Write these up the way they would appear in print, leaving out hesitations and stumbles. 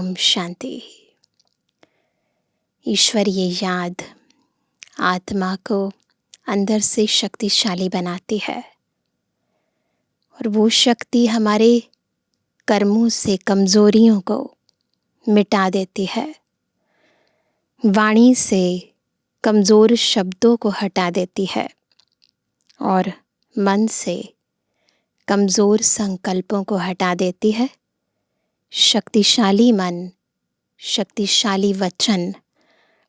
ओम शांति। ईश्वरीय याद आत्मा को अंदर से शक्तिशाली बनाती है और वो शक्ति हमारे कर्मों से कमजोरियों को मिटा देती है। वाणी से कमजोर शब्दों को हटा देती है और मन से कमजोर संकल्पों को हटा देती है। शक्तिशाली मन, शक्तिशाली वचन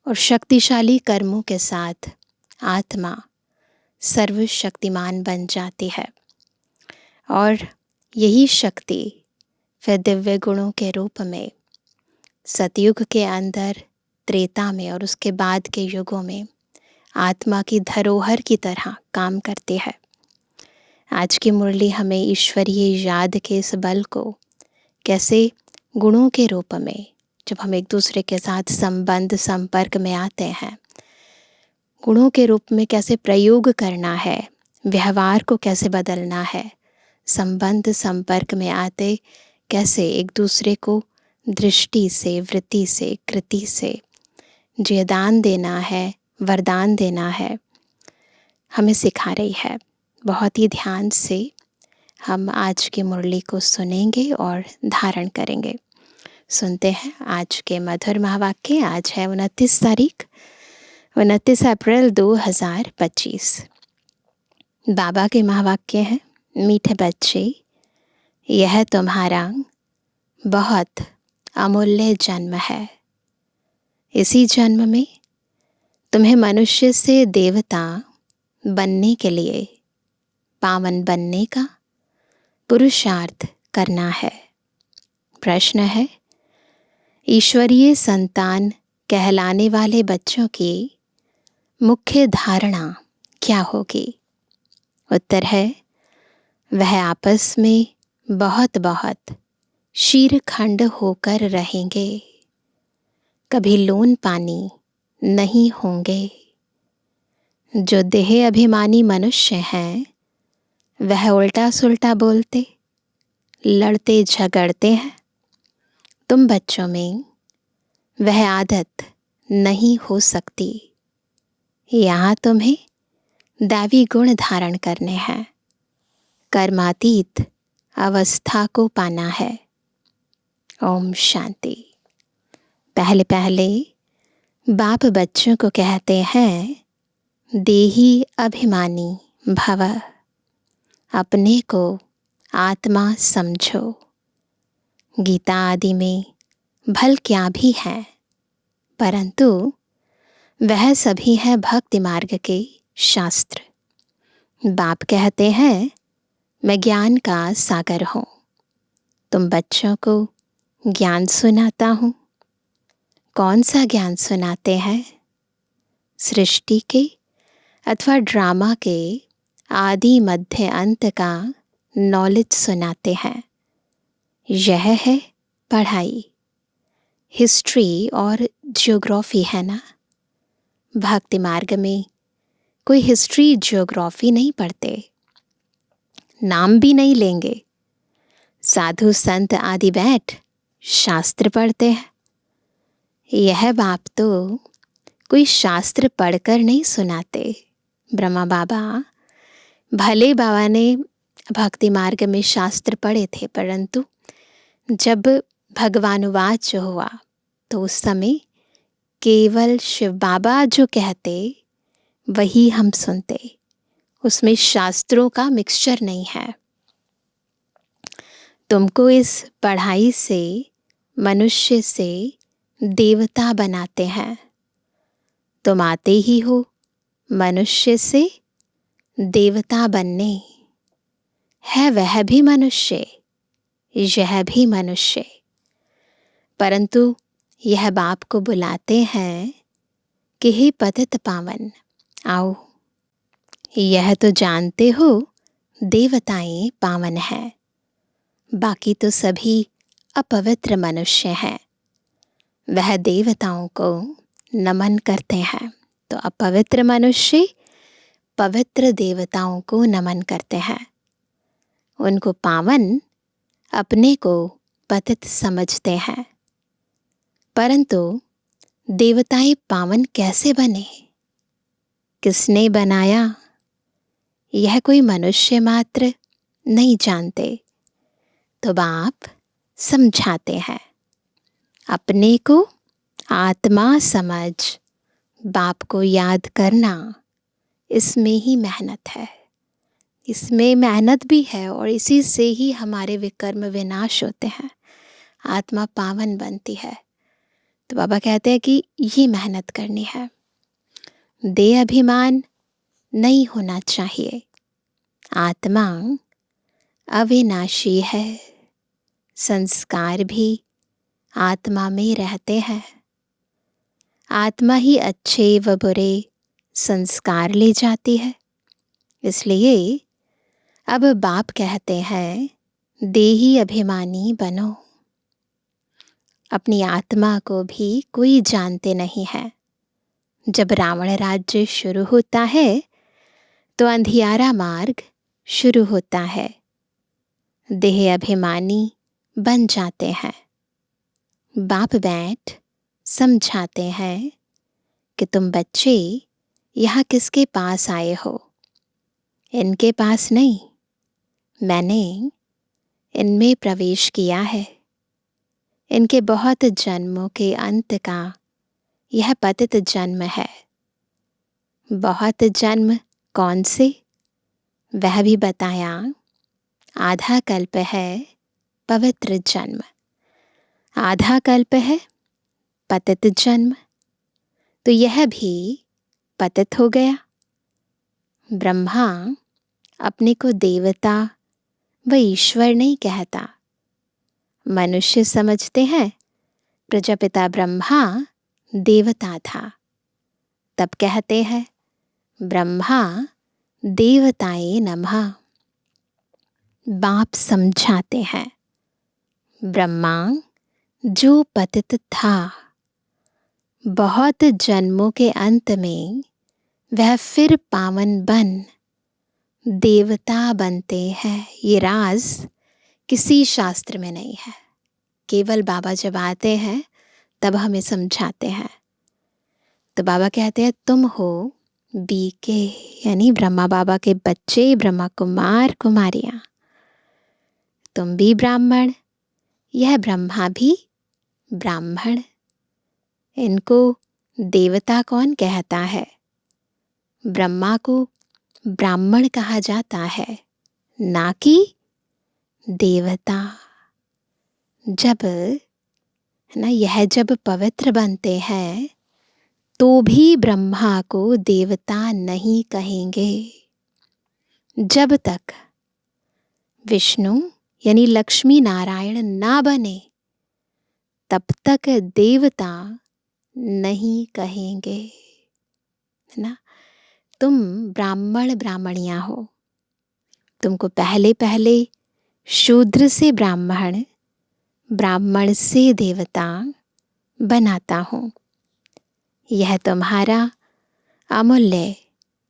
और शक्तिशाली कर्मों के साथ आत्मा सर्वशक्तिमान बन जाती है और यही शक्ति फिर दिव्य गुणों के रूप में सतयुग के अंदर, त्रेता में और उसके बाद के युगों में आत्मा की धरोहर की तरह काम करती है। आज की मुरली हमें ईश्वरीय याद के इस बल को कैसे गुणों के रूप में, जब हम एक दूसरे के साथ संबंध संपर्क में आते हैं, गुणों के रूप में कैसे प्रयोग करना है, व्यवहार को कैसे बदलना है, संबंध संपर्क में आते कैसे एक दूसरे को दृष्टि से, वृत्ति से, कृति से जयदान देना है, वरदान देना है, हमें सिखा रही है। बहुत ही ध्यान से हम आज की मुरली को सुनेंगे और धारण करेंगे। सुनते हैं आज के मधुर महावाक्य। आज है 29 अप्रैल 2025। बाबा के महावाक्य हैं, मीठे बच्चे, यह तुम्हारा बहुत अमूल्य जन्म है। इसी जन्म में तुम्हें मनुष्य से देवता बनने के लिए, पावन बनने का पुरुषार्थ करना है। प्रश्न है, ईश्वरीय संतान कहलाने वाले बच्चों की मुख्य धारणा क्या होगी? उत्तर है, वह आपस में बहुत बहुत शीरखंड होकर रहेंगे, कभी लोन पानी नहीं होंगे। जो देह अभिमानी मनुष्य हैं, वह उल्टा सुल्टा बोलते, लड़ते झगड़ते हैं। तुम बच्चों में वह आदत नहीं हो सकती। यहाँ तुम्हें दैवी गुण धारण करने हैं, कर्मातीत अवस्था को पाना है। ओम शांति। पहले पहले बाप बच्चों को कहते हैं, देही अभिमानी भव, अपने को आत्मा समझो। गीता आदि में भल क्या भी है, परंतु वह सभी है भक्ति मार्ग के शास्त्र। बाप कहते हैं, मैं ज्ञान का सागर हूँ, तुम बच्चों को ज्ञान सुनाता हूँ। कौन सा ज्ञान सुनाते हैं? सृष्टि के अथवा ड्रामा के आदि मध्य अंत का नॉलेज सुनाते हैं। यह है पढ़ाई, हिस्ट्री और ज्योग्राफी है ना। भक्ति मार्ग में कोई हिस्ट्री ज्योग्राफी नहीं पढ़ते, नाम भी नहीं लेंगे। साधु संत आदि बैठ शास्त्र पढ़ते हैं। यह बाप तो कोई शास्त्र पढ़कर नहीं सुनाते। ब्रह्मा बाबा, भले बाबा ने भक्ति मार्ग में शास्त्र पढ़े थे, परंतु जब भगवानुवाच हुआ तो उस समय केवल शिव बाबा जो कहते वही हम सुनते, उसमें शास्त्रों का मिक्सचर नहीं है। तुमको इस पढ़ाई से मनुष्य से देवता बनाते हैं। तुम आते ही हो मनुष्य से देवता बनने। है वह भी मनुष्य, यह भी मनुष्य, परंतु यह बाप को बुलाते हैं कि हे पतित पावन, आओ। यह तो जानते हो देवताएं पावन हैं, बाकी तो सभी अपवित्र मनुष्य हैं। वह देवताओं को नमन करते हैं, तो अपवित्र मनुष्य पवित्र देवताओं को नमन करते हैं। उनको पावन, अपने को पतित समझते हैं। परंतु देवताएं पावन कैसे बने, किसने बनाया, यह कोई मनुष्य मात्र नहीं जानते। तो बाप समझाते हैं। अपने को आत्मा समझ बाप को याद करना, इसमें ही मेहनत है, इसमें मेहनत भी है और इसी से ही हमारे विकर्म विनाश होते हैं, आत्मा पावन बनती है। तो बाबा कहते हैं कि ये मेहनत करनी है। देह अभिमान नहीं होना चाहिए। आत्मा अविनाशी है, संस्कार भी आत्मा में रहते हैं। आत्मा ही अच्छे व बुरे संस्कार ले जाती है। इसलिए अब बाप कहते हैं, देही अभिमानी बनो। अपनी आत्मा को भी कोई जानते नहीं है। जब रावण राज्य शुरू होता है तो अंधियारा मार्ग शुरू होता है। देह अभिमानी बन जाते हैं। बाप बैठ समझाते हैं कि तुम बच्चे यहाँ किसके पास आए हो, इनके पास नहीं, मैंने इनमें प्रवेश किया है। इनके बहुत जन्मों के अंत का यह पतित जन्म है। बहुत जन्म कौन से, वह भी बताया। आधा कल्प है पवित्र जन्म, आधा कल्प है पतित जन्म। तो यह भी पतित हो गया। ब्रह्मा अपने को देवता व ईश्वर नहीं कहता। मनुष्य समझते हैं प्रजापिता ब्रह्मा देवता था, तब कहते हैं ब्रह्मा देवताए नमः। बाप समझाते हैं, ब्रह्मा जो पतित था, बहुत जन्मों के अंत में वह फिर पावन बन देवता बनते हैं। ये राज किसी शास्त्र में नहीं है, केवल बाबा जब आते हैं तब हमें समझाते हैं। तो बाबा कहते हैं तुम हो बीके, यानी ब्रह्मा बाबा के बच्चे, ब्रह्मा कुमार कुमारियां। तुम भी ब्राह्मण, यह ब्रह्मा भी ब्राह्मण। इनको देवता कौन कहता है? ब्रह्मा को ब्राह्मण कहा जाता है, ना कि देवता। जब यह जब पवित्र बनते हैं तो भी ब्रह्मा को देवता नहीं कहेंगे। जब तक विष्णु यानी लक्ष्मी नारायण ना बने तब तक देवता नहीं कहेंगे, है ना। तुम ब्राह्मण ब्राह्मणियां हो। तुमको पहले पहले शूद्र से ब्राह्मण, ब्राह्मण से देवता बनाता हूँ। यह तुम्हारा अमूल्य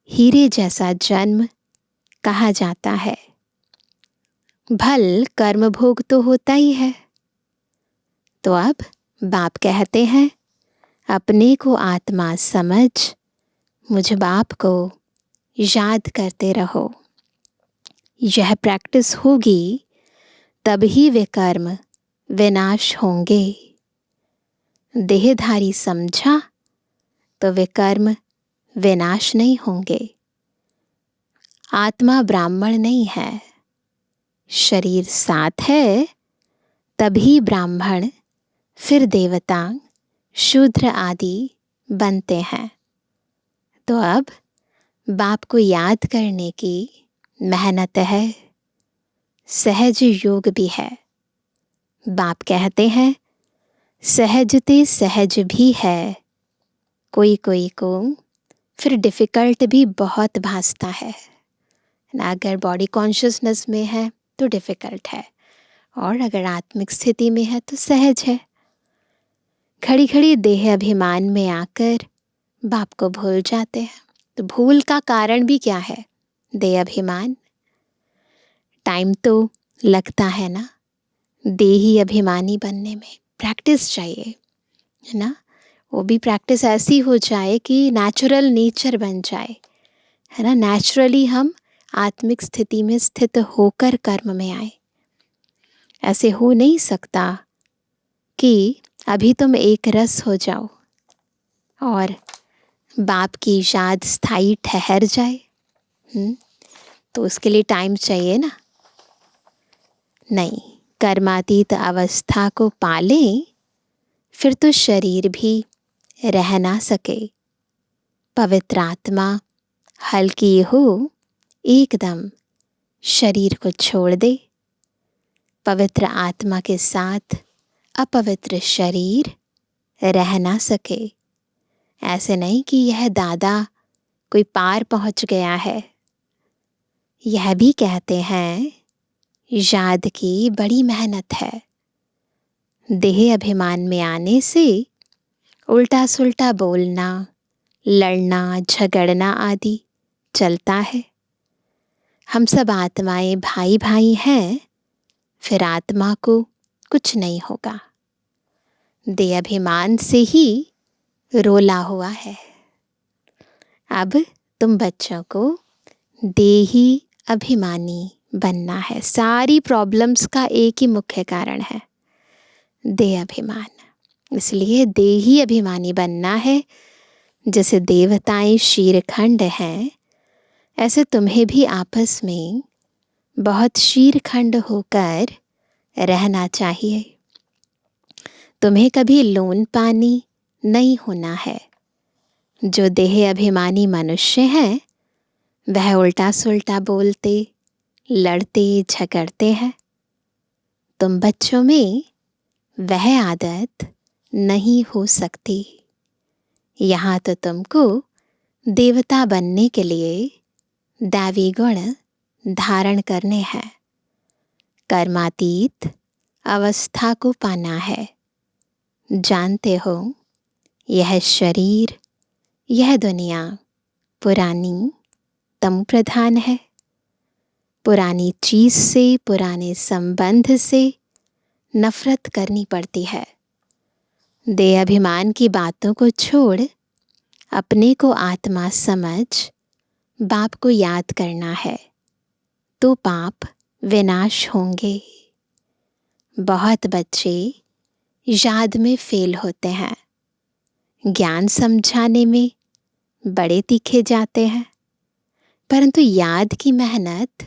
हीरे जैसा जन्म कहा जाता है। भल कर्म भोग तो होता ही है। तो अब बाप कहते हैं, अपने को आत्मा समझ मुझ बाप को याद करते रहो। यह प्रैक्टिस होगी तभी वे कर्म विनाश होंगे। देहधारी समझा तो वे कर्म विनाश नहीं होंगे। आत्मा ब्राह्मण नहीं है, शरीर साथ है, तभी ब्राह्मण फिर देवता शूद्र आदि बनते हैं। तो अब बाप को याद करने की मेहनत है, सहज योग भी है। बाप कहते हैं सहजते सहज भी है, कोई कोई को फिर डिफ़िकल्ट भी बहुत भासता है ना। अगर बॉडी कॉन्शियसनेस में है तो डिफ़िकल्ट है, और अगर आत्मिक स्थिति में है तो सहज है। खड़ी खड़ी देह अभिमान में आकर बाप को भूल जाते हैं। तो भूल का कारण भी क्या है? देह अभिमान। टाइम तो लगता है ना देही अभिमानी बनने में, प्रैक्टिस चाहिए। है ना। वो भी प्रैक्टिस ऐसी हो जाए कि नेचुरल नेचर बन जाए, है ना। नेचुरली हम आत्मिक स्थिति में स्थित होकर कर्म में आए। ऐसे हो नहीं सकता कि अभी तुम एक रस हो जाओ और बाप की याद स्थायी ठहर जाए। तो उसके लिए टाइम चाहिए ना। नहीं, कर्मातीत अवस्था को पालें, फिर तो शरीर भी रह ना सके। पवित्र आत्मा हल्की हो एकदम शरीर को छोड़ दे। पवित्र आत्मा के साथ अपवित्र शरीर रह ना सके। ऐसे नहीं कि यह दादा कोई पार पहुंच गया है। यह भी कहते हैं याद की बड़ी मेहनत है। देह अभिमान में आने से उल्टा सुल्टा बोलना, लड़ना, झगड़ना आदि चलता है। हम सब आत्माएं भाई भाई हैं, फिर आत्मा को कुछ नहीं होगा। देह अभिमान से ही रोला हुआ है। अब तुम बच्चों को देही अभिमानी बनना है। सारी प्रॉब्लम्स का एक ही मुख्य कारण है, देह अभिमान। इसलिए देही अभिमानी बनना है। जैसे देवताएं शीरखंड हैं, ऐसे तुम्हें भी आपस में बहुत शीरखंड होकर रहना चाहिए। तुम्हें कभी लोन पानी नहीं होना है। जो देह अभिमानी मनुष्य हैं, वह उल्टा सुल्टा बोलते, लड़ते, झगड़ते हैं। तुम बच्चों में वह आदत नहीं हो सकती। यहाँ तो तुमको देवता बनने के लिए दैवी गुण धारण करने हैं। कर्मातीत अवस्था को पाना है। जानते हो, यह शरीर, यह दुनिया पुरानी तम प्रधान है। पुरानी चीज से, पुराने संबंध से नफरत करनी पड़ती है। देह अभिमान की बातों को छोड़ अपने को आत्मा समझ बाप को याद करना है, तो पाप विनाश होंगे। बहुत बच्चे याद में फेल होते हैं, ज्ञान समझाने में बड़े तीखे जाते हैं, परंतु याद की मेहनत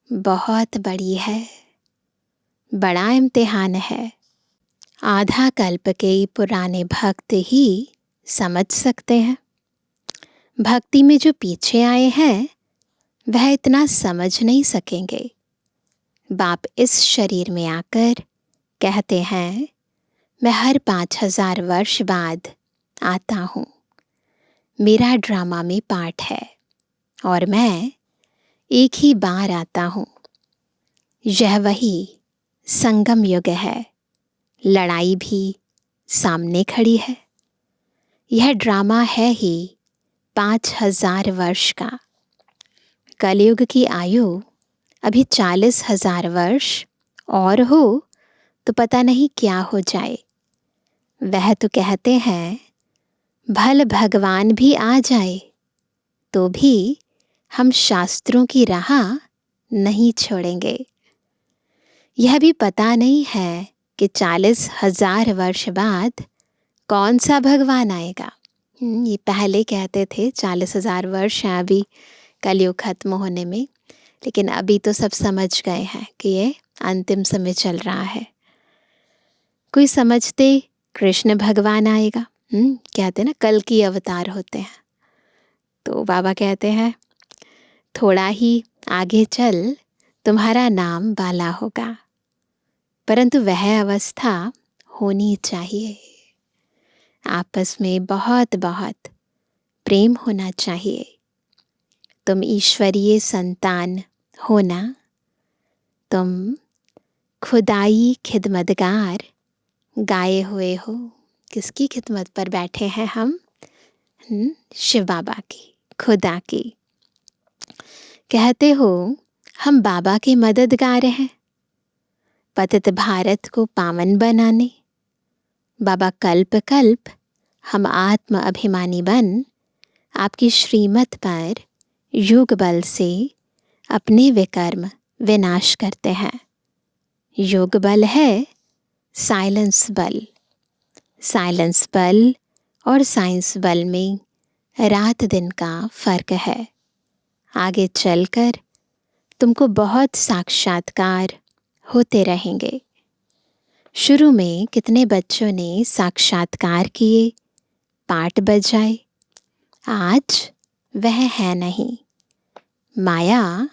बहुत बड़ी है, बड़ा इम्तिहान है। आधा कल्प के पुराने भक्त ही समझ सकते हैं। भक्ति में जो पीछे आए हैं, वह इतना समझ नहीं सकेंगे। बाप इस शरीर में आकर कहते हैं, मैं हर 5000 वर्ष बाद आता हूँ। मेरा ड्रामा में पार्ट है और मैं एक ही बार आता हूँ। यह वही संगम युग है। लड़ाई भी सामने खड़ी है। यह ड्रामा है ही 5000 वर्ष का। कलयुग की आयु अभी 40,000 वर्ष और हो तो पता नहीं क्या हो जाए। वह तो कहते हैं, भल भगवान भी आ जाए तो भी हम शास्त्रों की राह नहीं छोड़ेंगे। यह भी पता नहीं है कि 40,000 वर्ष बाद कौन सा भगवान आएगा। ये पहले कहते थे 40,000 वर्ष हैं अभी कलयुग खत्म होने में, लेकिन अभी तो सब समझ गए हैं कि ये अंतिम समय चल रहा है। कोई समझते कृष्ण भगवान आएगा, कहते ना कल की अवतार होते हैं। तो बाबा कहते हैं, थोड़ा ही आगे चल तुम्हारा नाम बाला होगा, परंतु वह अवस्था होनी चाहिए। आपस में बहुत बहुत प्रेम होना चाहिए। तुम ईश्वरीय संतान हो ना। तुम खुदाई खिदमतगार गाए हुए हो। किसकी खिदमत पर बैठे हैं हम? शिव बाबा की, खुदा की। कहते हो हम बाबा के मददगार हैं, पतित भारत को पावन बनाने। बाबा कल्प कल्प हम आत्म अभिमानी बन आपकी श्रीमत पर योग बल से अपने विकर्म विनाश करते हैं। योग बल है साइलेंस बल। साइलेंस बल और साइंस बल में रात दिन का फर्क है। आगे चलकर तुमको बहुत साक्षात्कार होते रहेंगे। शुरू में कितने बच्चों ने साक्षात्कार किए, पाठ बजाए, आज वह है नहीं। माया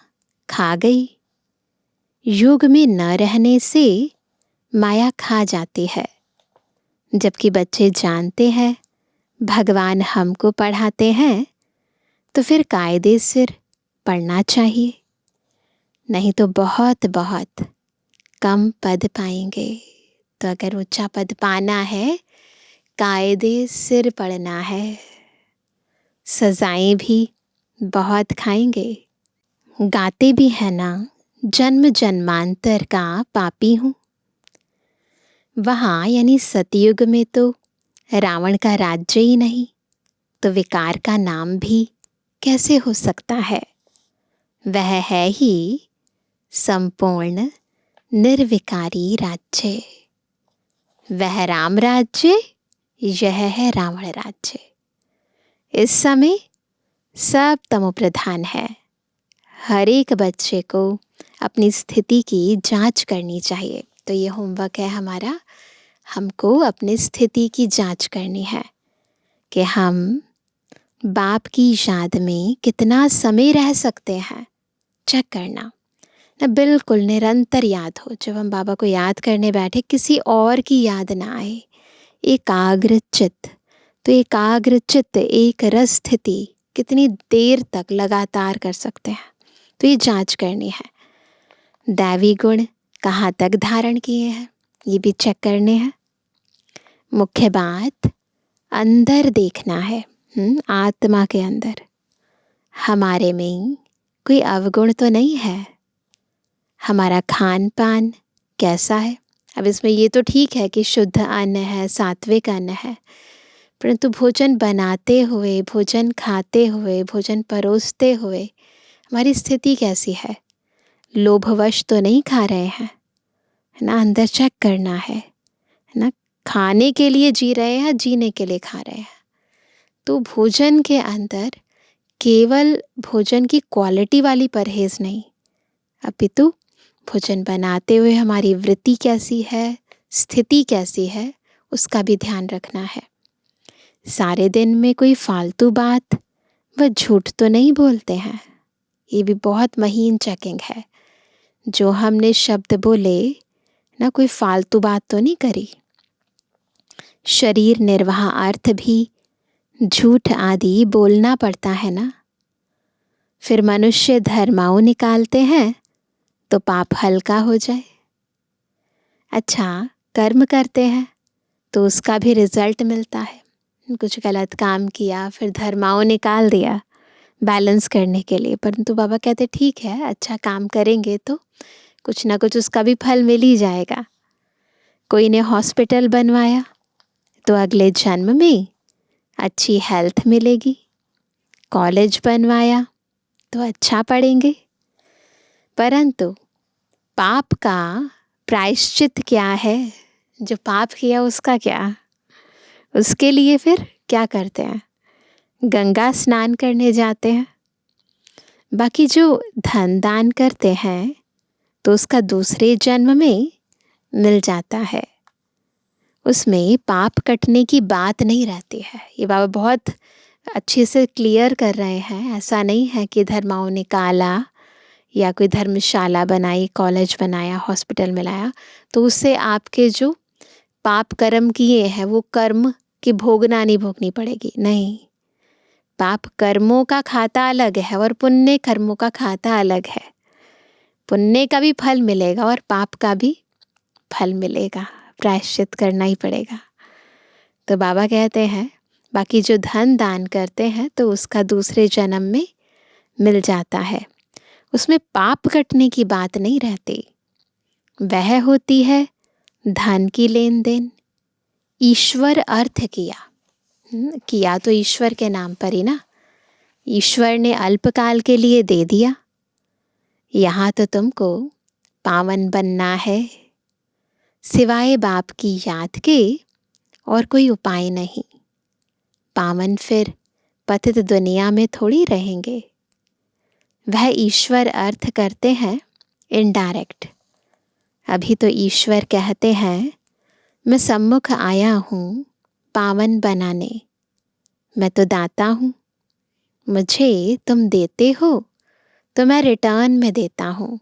खा गई। योग में न रहने से माया खा जाती है। जबकि बच्चे जानते हैं भगवान हमको पढ़ाते हैं तो फिर कायदे सिर पढ़ना चाहिए, नहीं तो बहुत बहुत कम पद पाएंगे। तो अगर ऊंचा पद पाना है, कायदे सिर पढ़ना है, सजाएं भी बहुत खाएंगे। गाते भी है ना, जन्म जन्मांतर का पापी हूँ। वहाँ यानी सतयुग में तो रावण का राज्य ही नहीं, तो विकार का नाम भी कैसे हो सकता है। वह है ही संपूर्ण निर्विकारी राज्य। वह राम राज्य, यह है रावण राज्य। इस समय सब तमोप्रधान है। हर एक बच्चे को अपनी स्थिति की जांच करनी चाहिए। तो ये होमवर्क है हमारा, हमको अपनी स्थिति की जांच करनी है कि हम बाप की याद में कितना समय रह सकते हैं। चेक करना ना, बिल्कुल निरंतर याद हो। जब हम बाबा को याद करने बैठे, किसी और की याद ना आए। एकाग्र चित्त, तो एकाग्र चित्त एक रस स्थिति कितनी देर तक लगातार कर सकते हैं, तो ये जांच करनी है। दैवी गुण कहाँ तक धारण किए हैं, ये भी चेक करने हैं। मुख्य बात अंदर देखना है, आत्मा के अंदर हमारे में कोई अवगुण तो नहीं है। हमारा खान पान कैसा है। अब इसमें ये तो ठीक है कि शुद्ध अन्न है, सात्विक अन्न है, परंतु भोजन बनाते हुए, भोजन खाते हुए, भोजन परोसते हुए हमारी स्थिति कैसी है। लोभवश तो नहीं खा रहे हैं, है ना। अंदर चेक करना है ना। खाने के लिए जी रहे हैं, जीने के लिए खा रहे हैं। तो भोजन के अंदर केवल भोजन की क्वालिटी वाली परहेज नहीं, अपितु भोजन बनाते हुए हमारी वृत्ति कैसी है, स्थिति कैसी है, उसका भी ध्यान रखना है। सारे दिन में कोई फालतू बात व झूठ तो नहीं बोलते हैं, ये भी बहुत महीन चेकिंग है। जो हमने शब्द बोले ना, कोई फालतू बात तो नहीं करी। शरीर निर्वाह अर्थ भी झूठ आदि बोलना पड़ता है ना। फिर मनुष्य धर्माओं निकालते हैं तो पाप हल्का हो जाए। अच्छा कर्म करते हैं तो उसका भी रिजल्ट मिलता है। कुछ गलत काम किया, फिर धर्माओं निकाल दिया बैलेंस करने के लिए, परंतु बाबा कहते ठीक है, अच्छा काम करेंगे तो कुछ ना कुछ उसका भी फल मिल ही जाएगा। कोई ने हॉस्पिटल बनवाया तो अगले जन्म में अच्छी हेल्थ मिलेगी। कॉलेज बनवाया तो अच्छा पढ़ेंगे। परंतु पाप का प्रायश्चित क्या है। जो पाप किया उसका क्या, उसके लिए फिर क्या करते हैं, गंगा स्नान करने जाते हैं। बाकी जो धन दान करते हैं तो उसका दूसरे जन्म में मिल जाता है। उसमें पाप कटने की बात नहीं रहती है। ये बाबा बहुत अच्छे से क्लियर कर रहे हैं। ऐसा नहीं है कि धर्माओं निकाला या कोई धर्मशाला बनाई, कॉलेज बनाया, हॉस्पिटल में लाया तो उससे आपके जो पाप कर्म किए हैं वो कर्म की भोगना नहीं भोगनी पड़ेगी। नहीं, पाप कर्मों का खाता अलग है और पुण्य कर्मों का खाता अलग है। पुण्य का भी फल मिलेगा और पाप का भी फल मिलेगा, प्रायश्चित करना ही पड़ेगा। तो बाबा कहते हैं बाकी जो धन दान करते हैं तो उसका दूसरे जन्म में मिल जाता है। उसमें पाप कटने की बात नहीं रहती। वह होती है धन की लेन देन, ईश्वर अर्थ किया। किया तो ईश्वर के नाम पर ही ना। ईश्वर ने अल्पकाल के लिए दे दिया। यहाँ तो तुमको पावन बनना है। सिवाय बाप की याद के और कोई उपाय नहीं। पावन फिर पतित दुनिया में थोड़ी रहेंगे। वह ईश्वर अर्थ करते हैं इनडायरेक्ट। अभी तो ईश्वर कहते हैं मैं सम्मुख आया हूँ पावन बनाने। मैं तो दाता हूँ। मुझे तुम देते हो तो मैं रिटर्न में देता हूँ।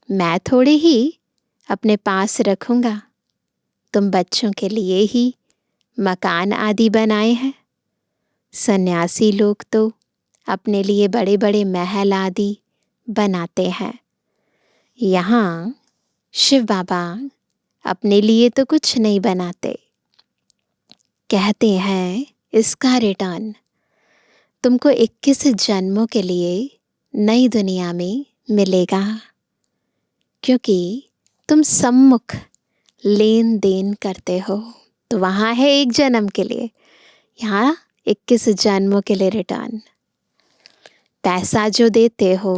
मैं थोड़े ही अपने पास रखूँगा। तुम बच्चों के लिए ही मकान आदि बनाए हैं। सन्यासी लोग तो अपने लिए बड़े बड़े महल आदि बनाते हैं। यहाँ शिव बाबा अपने लिए तो कुछ नहीं बनाते। कहते हैं इसका रिटर्न तुमको 21 जन्मों के लिए नई दुनिया में मिलेगा, क्योंकि तुम सम्मुख लेन देन करते हो। तो वहाँ है 1 जन्म के लिए, यहाँ 21 जन्मों के लिए रिटर्न। पैसा जो देते हो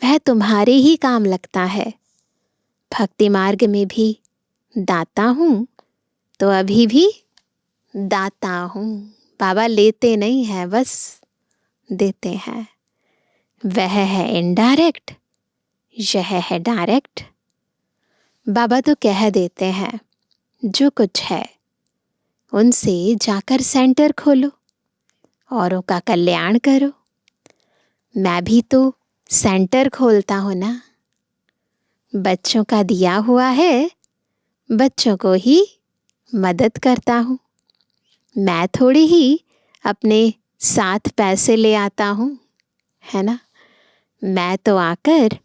वह तुम्हारे ही काम लगता है। भक्ति मार्ग में भी दाता हूँ तो अभी भी दाता हूँ। बाबा लेते नहीं हैं, बस देते हैं। वह है इनडायरेक्ट, यह है डायरेक्ट। बाबा तो कह देते हैं जो कुछ है उनसे जाकर सेंटर खोलो, औरों का कल्याण करो। मैं भी तो सेंटर खोलता हूँ ना। बच्चों का दिया हुआ है, बच्चों को ही मदद करता हूँ। मैं थोड़ी ही अपने साथ पैसे ले आता हूँ, है ना। मैं तो आकर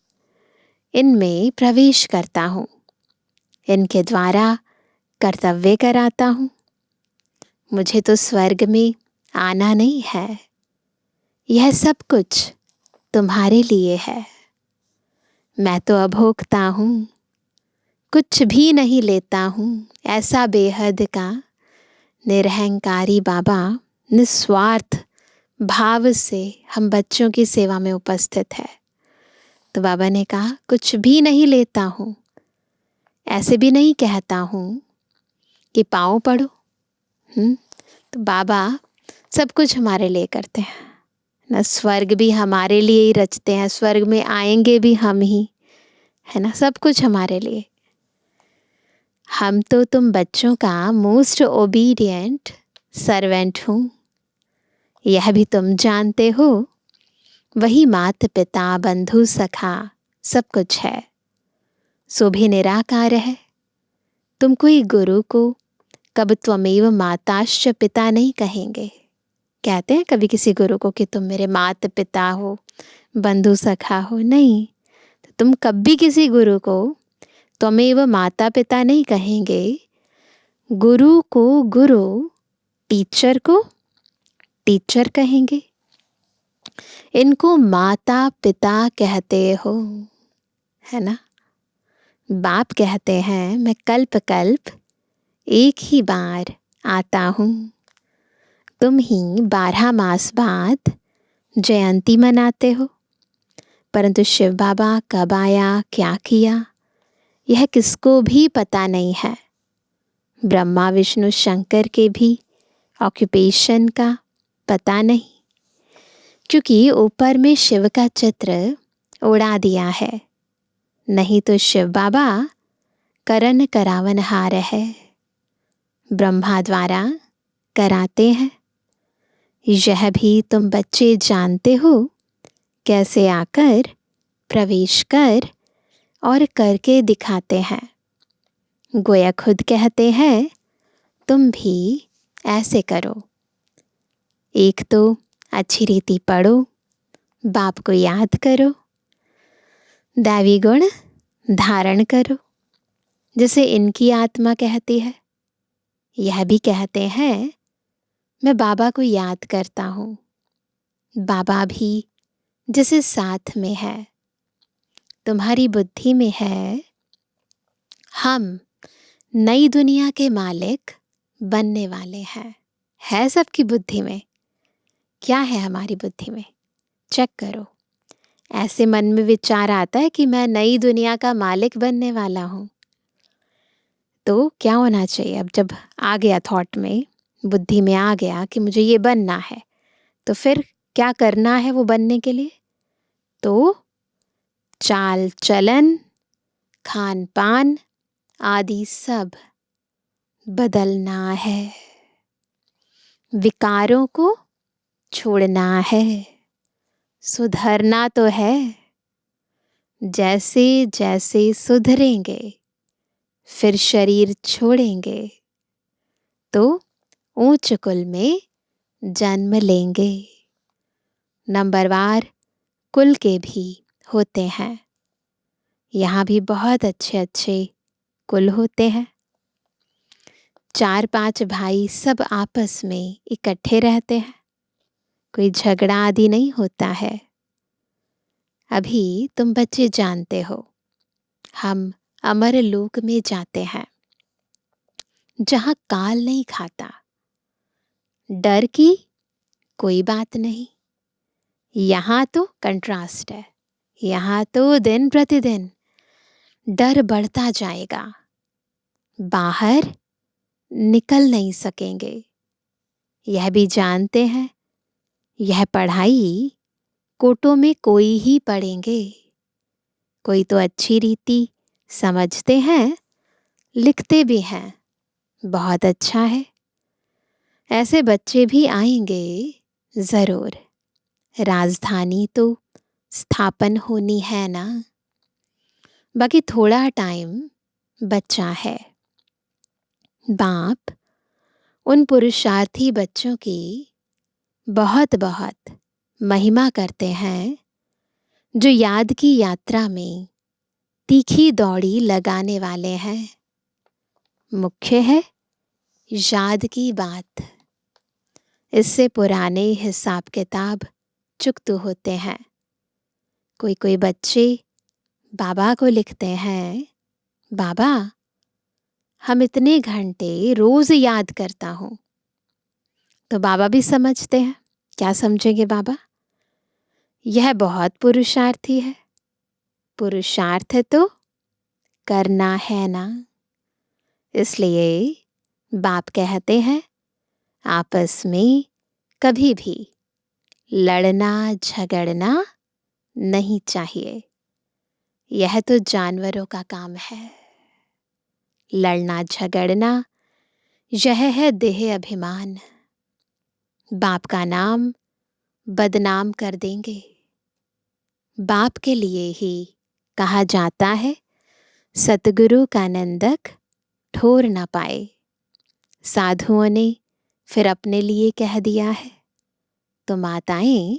इनमें प्रवेश करता हूँ, इनके द्वारा कर्तव्य कराता हूँ। मुझे तो स्वर्ग में आना नहीं है। यह सब कुछ तुम्हारे लिए है। मैं तो अभोक्ता हूँ, कुछ भी नहीं लेता हूँ। ऐसा बेहद का निरहंकारी बाबा निस्वार्थ भाव से हम बच्चों की सेवा में उपस्थित है। तो बाबा ने कहा कुछ भी नहीं लेता हूँ। ऐसे भी नहीं कहता हूँ कि पाँव पड़ो। तो बाबा सब कुछ हमारे लिए करते हैं ना। स्वर्ग भी हमारे लिए ही रचते हैं, स्वर्ग में आएंगे भी हम ही, है ना। सब कुछ हमारे लिए। हम तो तुम बच्चों का मोस्ट ओबीडियंट सर्वेंट हूँ, यह भी तुम जानते हो। वही माता पिता बंधु सखा सब कुछ है, सो भी निराकार है। तुम कोई गुरु को कब त्वमेव माताश्च पिता नहीं कहेंगे। कहते हैं कभी किसी गुरु को कि तुम मेरे माता पिता हो, बंधु सखा हो, नहीं। तो तुम कभी किसी गुरु को त्वमेव माता पिता नहीं कहेंगे। गुरु को गुरु, टीचर को टीचर कहेंगे। इनको माता पिता कहते हो, है ना। बाप कहते हैं मैं कल्प कल्प एक ही बार आता हूँ। तुम ही 12 मास बाद जयंती मनाते हो, परंतु शिव बाबा कब आया, क्या किया, यह किसको भी पता नहीं है। ब्रह्मा विष्णु शंकर के भी ऑक्यूपेशन का पता नहीं, क्योंकि ऊपर में शिव का चित्र उड़ा दिया है। नहीं तो शिव बाबा करन करावनहार है, ब्रह्मा द्वारा कराते हैं। यह भी तुम बच्चे जानते हो, कैसे आकर प्रवेश कर और करके दिखाते हैं। गोया खुद कहते हैं तुम भी ऐसे करो। एक तो अच्छी रीति पढ़ो, बाप को याद करो, दैवी गुण धारण करो, जैसे इनकी आत्मा कहती है। यह भी कहते हैं मैं बाबा को याद करता हूँ। बाबा भी जैसे साथ में है, तुम्हारी बुद्धि में है हम नई दुनिया के मालिक बनने वाले हैं। है सबकी बुद्धि में? क्या है हमारी बुद्धि में? चेक करो। ऐसे मन में विचार आता है कि मैं नई दुनिया का मालिक बनने वाला हूँ, तो क्या होना चाहिए? अब जब आ गया थॉट में, बुद्धि में आ गया कि मुझे ये बनना है, तो फिर क्या करना है वो बनने के लिए? तो चाल चलन, खान पान आदि सब बदलना है। विकारों को छोड़ना है, सुधरना तो है। जैसे जैसे सुधरेंगे, फिर शरीर छोड़ेंगे तो ऊंच कुल में जन्म लेंगे। नंबरवार कुल के भी होते हैं। यहाँ भी बहुत अच्छे अच्छे कुल होते हैं। 4-5 भाई सब आपस में इकट्ठे रहते हैं, कोई झगड़ा आदि नहीं होता है। अभी तुम बच्चे जानते हो, हम अमर लोक में जाते हैं, जहाँ काल नहीं खाता। डर की कोई बात नहीं। यहाँ तो कंट्रास्ट है। यहाँ तो दिन प्रतिदिन डर बढ़ता जाएगा, बाहर निकल नहीं सकेंगे। यह भी जानते हैं, यह पढ़ाई कोटों में कोई ही पढ़ेंगे। कोई तो अच्छी रीति समझते हैं, लिखते भी हैं, बहुत अच्छा है। ऐसे बच्चे भी आएंगे जरूर। राजधानी तो स्थापन होनी है ना। बाकी थोड़ा टाइम बचा है। बाप उन पुरुषार्थी बच्चों की बहुत बहुत महिमा करते हैं, जो याद की यात्रा में तीखी दौड़ी लगाने वाले हैं। मुख्य है याद की बात। इससे पुराने हिसाब किताब चुकत होते हैं। कोई कोई बच्चे बाबा को लिखते हैं, बाबा हम इतने घंटे रोज याद करता हूँ। तो बाबा भी समझते हैं। क्या समझेंगे बाबा? यह बहुत पुरुषार्थी है। पुरुषार्थ है तो करना है ना। इसलिए बाप कहते हैं, आपस में कभी भी लड़ना झगड़ना नहीं चाहिए। यह तो जानवरों का काम है। लड़ना झगड़ना यह है देह अभिमान। बाप का नाम बदनाम कर देंगे। बाप के लिए ही कहा जाता है, सतगुरु का नंदक ठोर ना पाए। साधुओं ने फिर अपने लिए कह दिया है, तो माताएं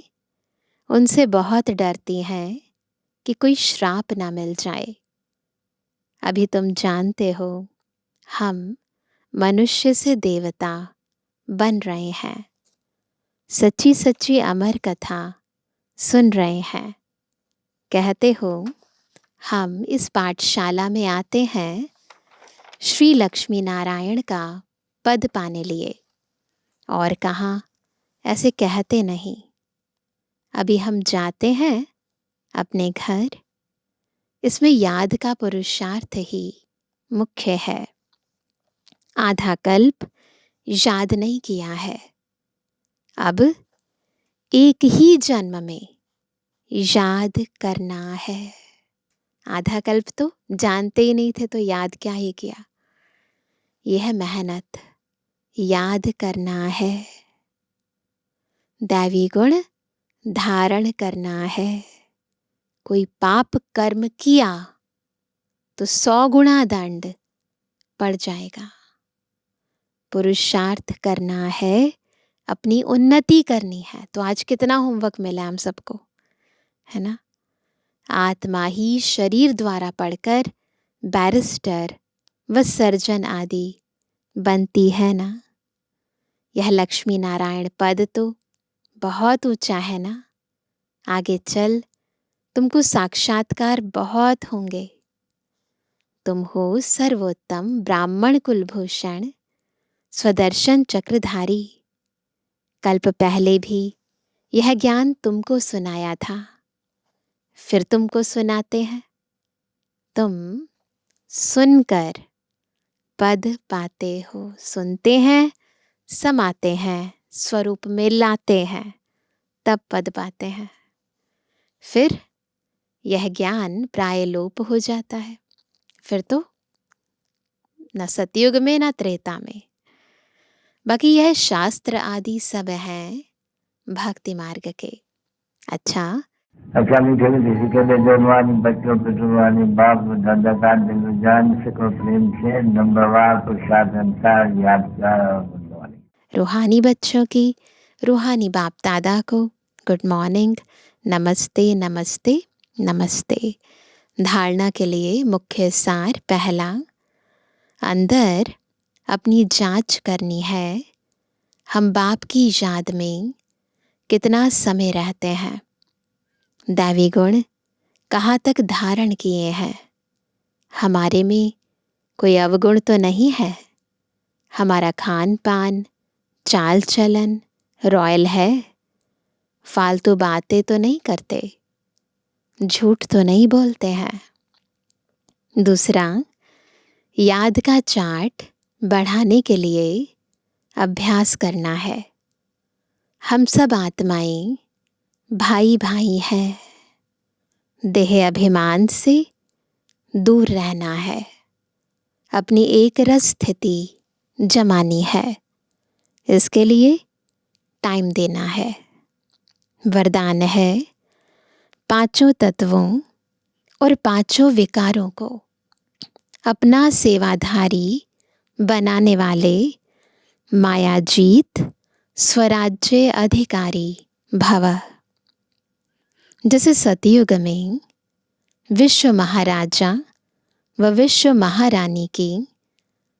उनसे बहुत डरती हैं कि कोई श्राप ना मिल जाए। अभी तुम जानते हो, हम मनुष्य से देवता बन रहे हैं। सच्ची सच्ची अमर कथा सुन रहे हैं। कहते हो, हम इस पाठशाला में आते हैं श्री लक्ष्मी नारायण का पद पाने लिए, और कहाँ ऐसे कहते नहीं। अभी हम जाते हैं अपने घर। इसमें याद का पुरुषार्थ ही मुख्य है। आधा कल्प याद नहीं किया है, अब एक ही जन्म में याद करना है। आधा कल्प तो जानते ही नहीं थे, तो याद क्या ही किया। यह है मेहनत, याद करना है। दैवी गुण धारण करना है। कोई पाप कर्म किया तो 100 गुना दंड पड़ जाएगा। पुरुषार्थ करना है, अपनी उन्नति करनी है। तो आज कितना होमवर्क मिला हम सबको, है ना। आत्मा ही शरीर द्वारा पढ़कर बैरिस्टर व सर्जन आदि बनती है ना। यह लक्ष्मी नारायण पद तो बहुत ऊंचा है ना। आगे चल तुमको साक्षात्कार बहुत होंगे। तुम हो सर्वोत्तम ब्राह्मण कुलभूषण स्वदर्शन चक्रधारी, कल्प पहले भी यह ज्ञान तुमको सुनाया था, फिर तुमको सुनाते हैं। तुम सुनकर पद पाते हो, सुनते हैं, समाते हैं, स्वरूप में लाते हैं, तब पद पाते हैं। फिर यह ज्ञान प्राय लोप हो जाता है। फिर तो न सतयुग में न त्रेता में। बाकी यह शास्त्र आदि सब हैं भक्ति मार्ग के। अच्छा मीठे मीठे के बेजवानी बच्चों पे जुबानी बाप दादा का दिल जान सको प्रेम से नंबरवार प्रसाद अनुसार यादगार और गुणवानी। रूहानी बच्चों की रूहानी बाप दादा को गुड मॉर्निंग, नमस्ते नमस्ते नमस्ते। धारणा के लिए मुख्य सार पहला, अंदर अपनी जांच करनी है। हम बाप की याद में कितना समय रहते हैं, दैवी गुण कहाँ तक धारण किए हैं, हमारे में कोई अवगुण तो नहीं है, हमारा खान पान चाल चलन रॉयल है, फालतू बातें तो नहीं करते, झूठ तो नहीं बोलते हैं। दूसरा, याद का चार्ट बढ़ाने के लिए अभ्यास करना है। हम सब आत्माएं भाई भाई हैं, देह अभिमान से दूर रहना है, अपनी एक रस स्थिति जमानी है, इसके लिए टाइम देना है। वरदान है पांचों तत्वों और पांचों विकारों को अपना सेवाधारी बनाने वाले मायाजीत स्वराज्य अधिकारी भव। जैसे सतयुग में विश्व महाराजा व विश्व महारानी की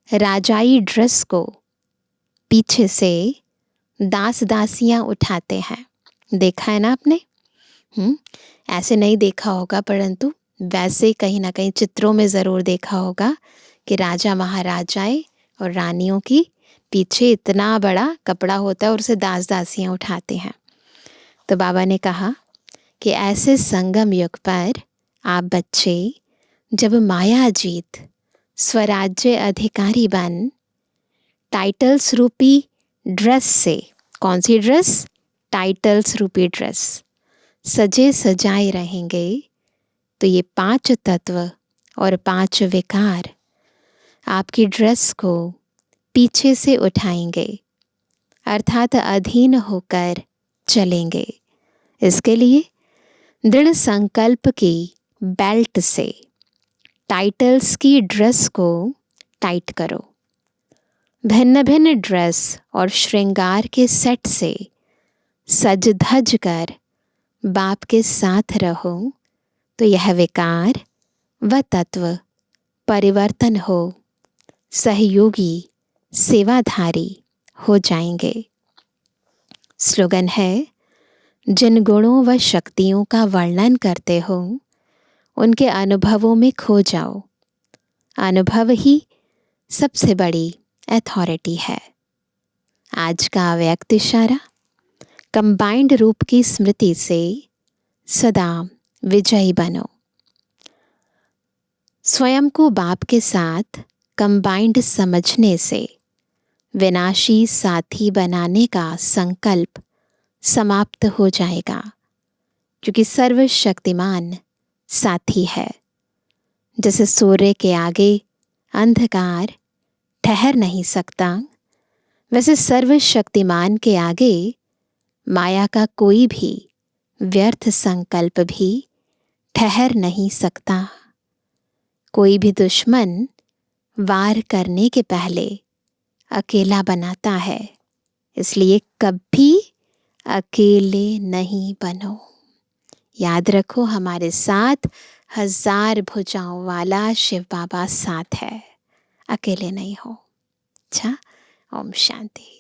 राजाई ड्रेस को पीछे से दास दासियां उठाते हैं, देखा है ना आपने? ऐसे नहीं देखा होगा, परंतु वैसे कहीं ना कहीं चित्रों में ज़रूर देखा होगा कि राजा महाराजाएं और रानियों की पीछे इतना बड़ा कपड़ा होता है और उसे दास दासियां उठाते हैं। तो बाबा ने कहा कि ऐसे संगम युग पर आप बच्चे जब मायाजीत स्वराज्य अधिकारी बन टाइटल्स रूपी ड्रेस से, कौन सी ड्रेस? टाइटल्स रूपी ड्रेस सजे सजाए रहेंगे, तो ये पांच तत्व और पांच विकार आपकी ड्रेस को पीछे से उठाएंगे, अर्थात अधीन होकर चलेंगे। इसके लिए दृढ़ संकल्प की बेल्ट से टाइटल्स की ड्रेस को टाइट करो। भिन्न भिन्न ड्रेस और श्रृंगार के सेट से सज धज कर बाप के साथ रहो, तो यह विकार व तत्व परिवर्तन हो, सहयोगी सेवाधारी हो जाएंगे। स्लोगन है, जिन गुणों व शक्तियों का वर्णन करते हो उनके अनुभवों में खो जाओ। अनुभव ही सबसे बड़ी अथॉरिटी है। आज का अव्यक्त इशारा, कंबाइंड रूप की स्मृति से सदा विजयी बनो। स्वयं को बाप के साथ कंबाइंड समझने से विनाशी साथी बनाने का संकल्प समाप्त हो जाएगा, क्योंकि सर्वशक्तिमान साथी है। जैसे सूर्य के आगे अंधकार ठहर नहीं सकता, वैसे सर्वशक्तिमान के आगे माया का कोई भी व्यर्थ संकल्प भी ठहर नहीं सकता। कोई भी दुश्मन वार करने के पहले अकेला बनाता है, इसलिए कभी अकेले नहीं बनो। याद रखो, हमारे साथ 1000 भुजाओं वाला शिव बाबा साथ है, अकेले नहीं हो। अच्छा, ओम शांति।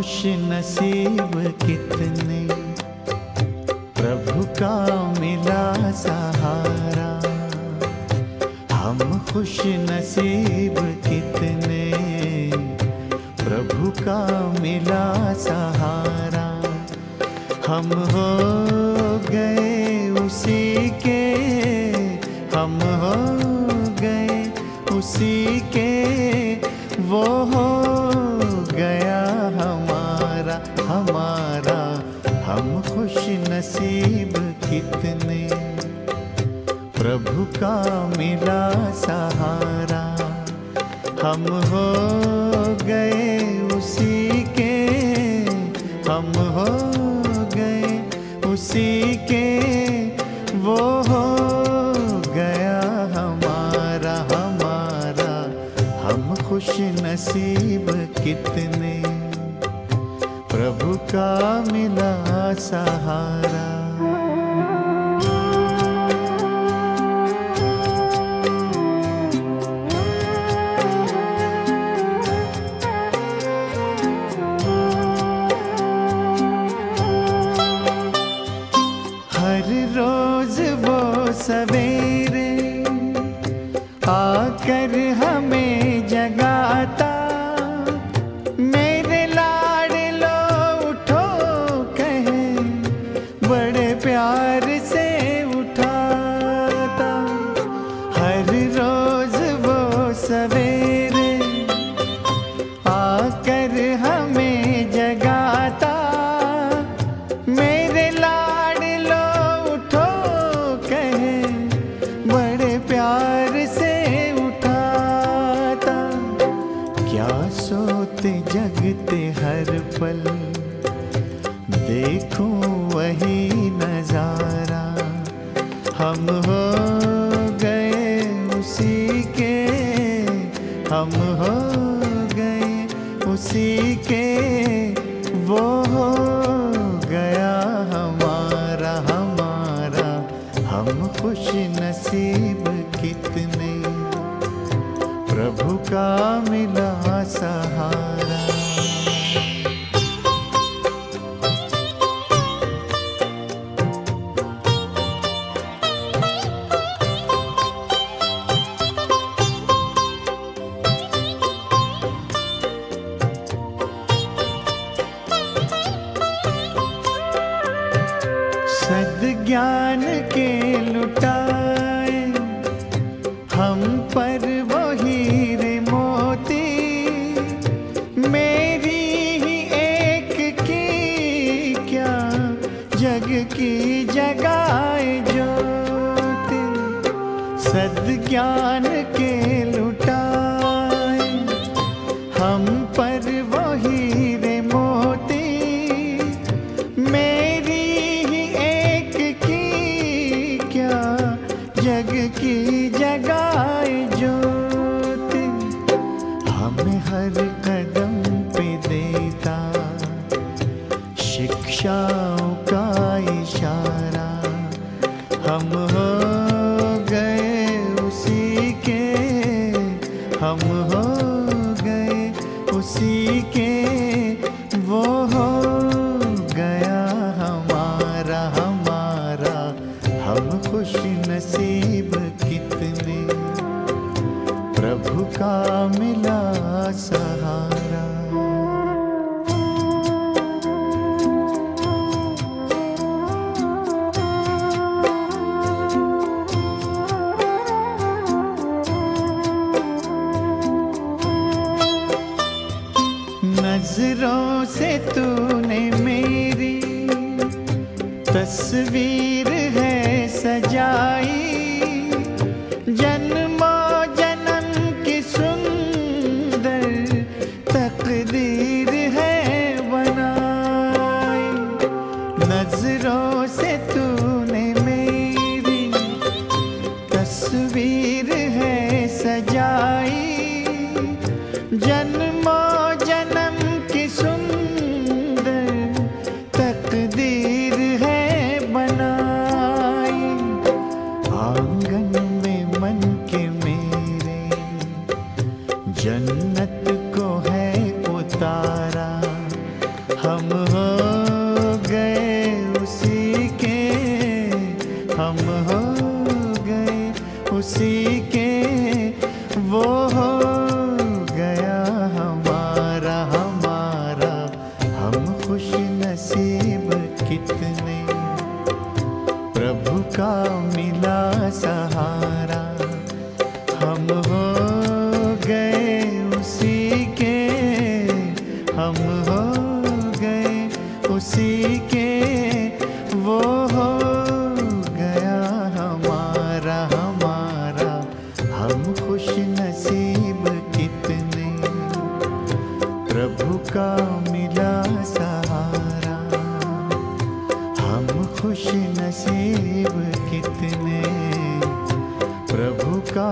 खुश नसीब कितने, प्रभु का मिला सहारा। हम खुश नसीब कितने, प्रभु का मिला सहारा। हम हो गए उसी के, हम हो गए उसी के, वो हो गया हमारा हमारा। हम खुश नसीब कितने, प्रभु का मिला सहारा। हम हो गए उसी के, हम हो गए उसी के, वो हो गया हमारा हमारा। हम खुश नसीब कितने, प्रभु का मिला सहारा। हर रोज वो सवेरे आकर हमें जगाता, मेरे लाडलो उठो कहे, बड़े प्यार से उठाता। हर रोज वो सवेरे आकर हमें जगाता, मेरे लाडलो उठो कहे, बड़े प्यार से उठाता। क्या सोते जगते हर पल, देखूं वही नजारा। हम हो गए उसी के, हम हो गए उसी के, वो हो गया हमारा हमारा। हम खुश नसीब कितने, प्रभु का मिला सहारा। सद्ज्ञान के लुटाए हम पर वो हीरे मोती, मेरी ही एक की क्या जग की जगाए ज्योति। सद्ज्ञान के लुटाए हम पर वो हीरे मोती, मेरी ही एक की क्या जग की जगाए ज्योति। हमें हर कदम पे देता शिक्षाओं का इशारा। हम हो गए उसी के, हम हो गए उसी के, वो हो गया हमारा हमारा। हम खुश नसीब कितने, प्रभु का मिला सहारा। नजरों से तूने मेरी तस्वीर है सजाई, जन्मों जन्म की सुंदर तकदीर है बनाई। नजरों से तूने मेरी तस्वीर है सजाई, जन्मों जन्म की सुंदर तकदीर है बनाई। उसी के हम हो गए, उसी के वो हो गया हमारा हमारा। हम खुश नसीब कितने, प्रभु का मिला सहारा। हम हो गए उसी के, हम हो गए उसी के, वो हो गया हमारा हमारा। हम खुश नसीब कितने, प्रभु का मिला सहारा। हम खुश नसीब कितने, प्रभु का